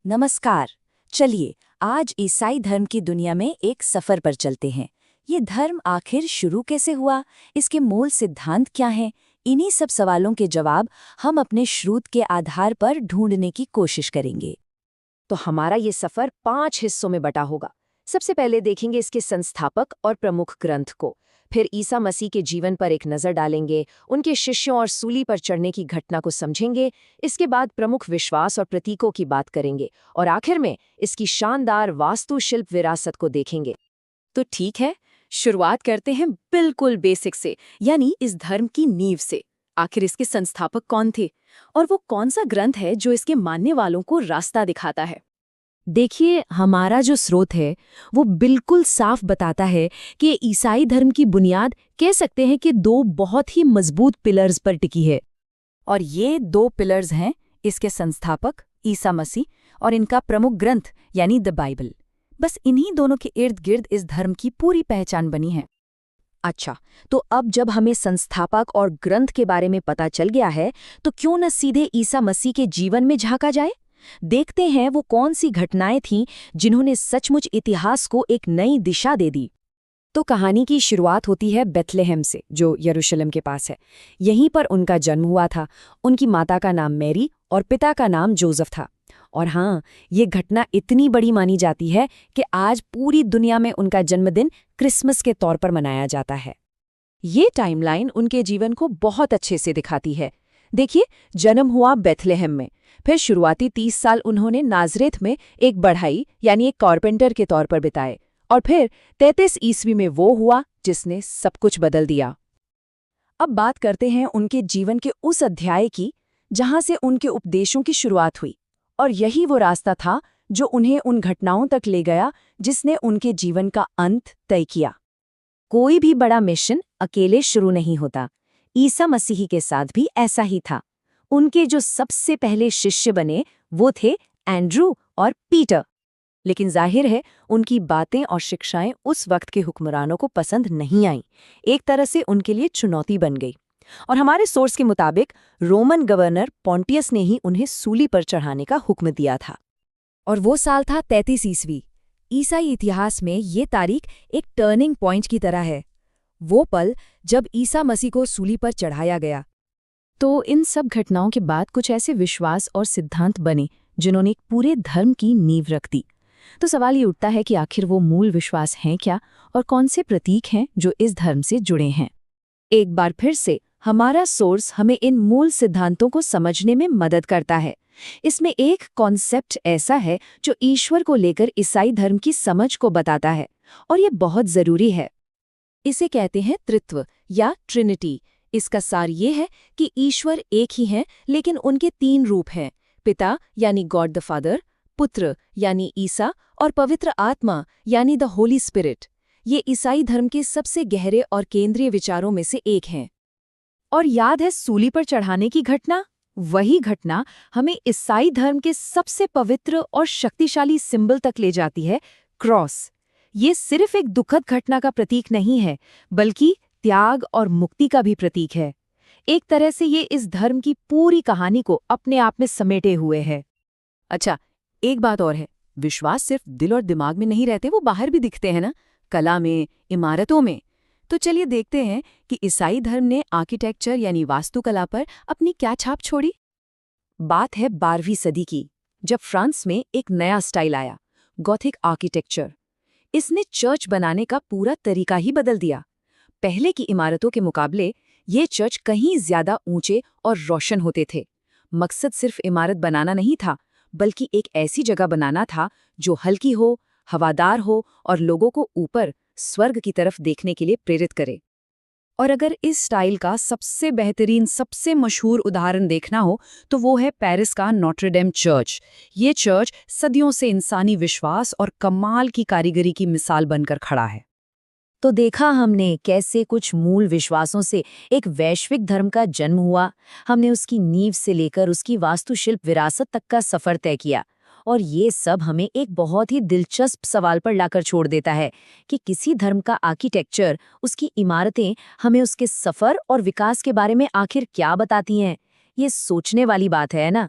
नमस्कार। चलिए आज ईसाई धर्म की दुनिया में एक सफर पर चलते हैं। ये धर्म आखिर शुरू कैसे हुआ, इसके मूल सिद्धांत क्या हैं? इन्हीं सब सवालों के जवाब हम अपने श्रुत के आधार पर ढूंढने की कोशिश करेंगे। तो हमारा ये सफर 5 हिस्सों में बटा होगा। सबसे पहले देखेंगे इसके संस्थापक और प्रमुख ग्रंथ को। फिर ईसा मसीह के जीवन पर एक नज़र डालेंगे, उनके शिष्यों और सूली पर चढ़ने की घटना को समझेंगे। इसके बाद प्रमुख विश्वास और प्रतीकों की बात करेंगे और आखिर में इसकी शानदार वास्तुशिल्प विरासत को देखेंगे। तो ठीक है, शुरुआत करते हैं बिल्कुल बेसिक से, यानी इस धर्म की नींव से। आखिर इसके संस्थापक कौन थे और वो कौन सा ग्रंथ है जो इसके मानने वालों को रास्ता दिखाता है? देखिए, हमारा जो स्रोत है वो बिल्कुल साफ बताता है कि ईसाई धर्म की बुनियाद कह सकते हैं कि दो बहुत ही मजबूत पिलर्स पर टिकी है। और ये दो पिलर्स हैं इसके संस्थापक ईसा मसीह और इनका प्रमुख ग्रंथ यानी द बाइबल। बस इन्हीं दोनों के इर्द गिर्द इस धर्म की पूरी पहचान बनी है। अच्छा, तो अब जब हमें संस्थापक और ग्रंथ के बारे में पता चल गया है, तो क्यों न सीधे ईसा मसीह के जीवन में झांका जाए। देखते हैं वो कौन सी घटनाएं थीं जिन्होंने सचमुच इतिहास को एक नई दिशा दे दी। तो कहानी की शुरुआत होती है बेथलेहम से, जो यरूशलेम के पास है। यहीं पर उनका जन्म हुआ था। उनकी माता का नाम मैरी और पिता का नाम जोसेफ था। और हाँ, ये घटना इतनी बड़ी मानी जाती है कि आज पूरी दुनिया में उनका जन्मदिन क्रिसमस के तौर पर मनाया जाता है। ये टाइमलाइन उनके जीवन को बहुत अच्छे से दिखाती है। देखिए, जन्म हुआ बेथलेहम में, फिर शुरुआती 30 साल उन्होंने नाजरेथ में एक बढ़ई यानी एक कारपेंटर के तौर पर बिताए, और फिर 33 ईस्वी में वो हुआ जिसने सब कुछ बदल दिया। अब बात करते हैं उनके जीवन के उस अध्याय की जहां से उनके उपदेशों की शुरुआत हुई, और यही वो रास्ता था जो उन्हें उन घटनाओं तक ले गया जिसने उनके जीवन का अंत तय किया। कोई भी बड़ा मिशन अकेले शुरू नहीं होता। ईसा मसीह के साथ भी ऐसा ही था। उनके जो सबसे पहले शिष्य बने वो थे एंड्रू और पीटर। लेकिन जाहिर है उनकी बातें और शिक्षाएं उस वक्त के हुक्मरानों को पसंद नहीं आईं। एक तरह से उनके लिए चुनौती बन गई। और हमारे सोर्स के मुताबिक रोमन गवर्नर पॉन्टियस ने ही उन्हें सूली पर चढ़ाने का हुक्म दिया था। और वो साल था 33 ईस्वी। ईसाई इतिहास में ये तारीख एक टर्निंग पॉइंट की तरह है। वो पल जब ईसा मसीह को सूली पर चढ़ाया गया। तो इन सब घटनाओं के बाद कुछ ऐसे विश्वास और सिद्धांत बने जिन्होंने एक पूरे धर्म की नींव रख दी। तो सवाल ये उठता है कि आखिर वो मूल विश्वास हैं क्या और कौन से प्रतीक हैं जो इस धर्म से जुड़े हैं। एक बार फिर से हमारा सोर्स हमें इन मूल सिद्धांतों को समझने में मदद करता है। इसमें एक कॉन्सेप्ट ऐसा है जो ईश्वर को लेकर ईसाई धर्म की समझ को बताता है, और ये बहुत जरूरी है। इसे कहते हैं त्रित्व या ट्रिनिटी। इसका सार ये है कि ईश्वर एक ही हैं, लेकिन उनके 3 रूप हैं: पिता यानी गॉड द फादर, पुत्र यानी ईसा, और पवित्र आत्मा यानी द होली स्पिरिट। ये ईसाई धर्म के सबसे गहरे और केंद्रीय विचारों में से एक हैं। और याद है सूली पर चढ़ाने की घटना? वही घटना हमें ईसाई धर्म के सबसे पवित्र और शक्तिशाली सिंबल तक ले जाती है, क्रॉस। ये सिर्फ एक दुखद घटना का प्रतीक नहीं है, बल्कि त्याग और मुक्ति का भी प्रतीक है। एक तरह से ये इस धर्म की पूरी कहानी को अपने आप में समेटे हुए है। अच्छा, एक बात और है, विश्वास सिर्फ दिल और दिमाग में नहीं रहते, वो बाहर भी दिखते हैं ना, कला में, इमारतों में। तो चलिए देखते हैं कि ईसाई धर्म ने आर्किटेक्चर यानी वास्तुकला पर अपनी क्या छाप छोड़ी। बात है 12वीं सदी की, जब फ्रांस में एक नया स्टाइल आया, गॉथिक आर्किटेक्चर। इसने चर्च बनाने का पूरा तरीका ही बदल दिया। पहले की इमारतों के मुकाबले ये चर्च कहीं ज्यादा ऊंचे और रोशन होते थे। मकसद सिर्फ इमारत बनाना नहीं था, बल्कि एक ऐसी जगह बनाना था जो हल्की हो, हवादार हो और लोगों को ऊपर स्वर्ग की तरफ देखने के लिए प्रेरित करे। और अगर इस स्टाइल का सबसे बेहतरीन, सबसे मशहूर उदाहरण देखना हो तो वो है पेरिस का नोट्रे डेम चर्च। ये चर्च सदियों से इंसानी विश्वास और कमाल की कारीगरी की मिसाल बनकर खड़ा है। तो देखा हमने कैसे कुछ मूल विश्वासों से एक वैश्विक धर्म का जन्म हुआ। हमने उसकी नींव से लेकर उसकी वास्तुशिल्प विरासत तक का सफर तय किया। और ये सब हमें एक बहुत ही दिलचस्प सवाल पर लाकर छोड़ देता है कि किसी धर्म का आर्किटेक्चर, उसकी इमारतें हमें उसके सफर और विकास के बारे में आखिर क्या बताती हैं। ये सोचने वाली बात है ना।